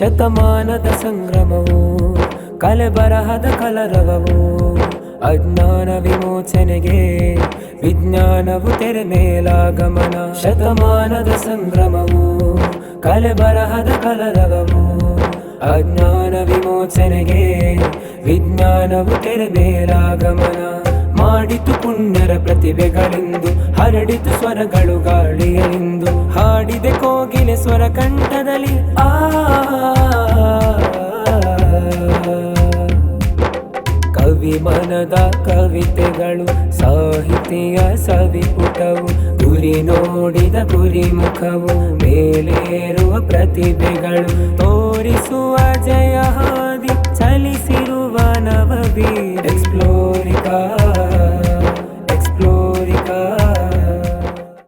ಶತಮಾನದ ಸಂಗ್ರಮವು ಕಲೆ ಬರಹದ ಕಲರವವು ಅಜ್ಞಾನ ವಿಮೋಚನೆಗೆ ವಿಜ್ಞಾನವು ತೆರೆ ಮೇಲಾಗಮನ ಶತಮಾನದ ಸಂಗ್ರಮವು ಕಲೆ ಬರಹದ ಕಲರವವು ಅಜ್ಞಾನ ವಿಮೋಚನೆಗೆ ವಿಜ್ಞಾನವು ತೆರೆ ಮೇಲಾಗಮನ ಮಾಡಿತು ಪುಣ್ಯರ ಪ್ರತಿಭೆಗಳೆಂದು ಹರಡಿತು ಸ್ವರಗಳು ಗಾಳಿಯಲೆಂದು ಹಾಡಿದೆ ಕೋಗಿಲೆ ಸ್ವರ ಕಂಠದಲ್ಲಿ ಕವಿ ಮನದ ಕವಿತೆಗಳು ಸಾಹಿತಿಯ ಸವಿಪುಟವು ಗುರಿ ನೋಡಿದ ಗುರಿ ಮುಖವು ಮೇಲೇರುವ ಪ್ರತಿಭೆಗಳು ತೋರಿಸುವ ಜಯ ಹಾದಿ ಚಲಿಸಿರುವ ನವವೀರ ಎಕ್ಸ್ಪ್ಲೋರಿಕಾ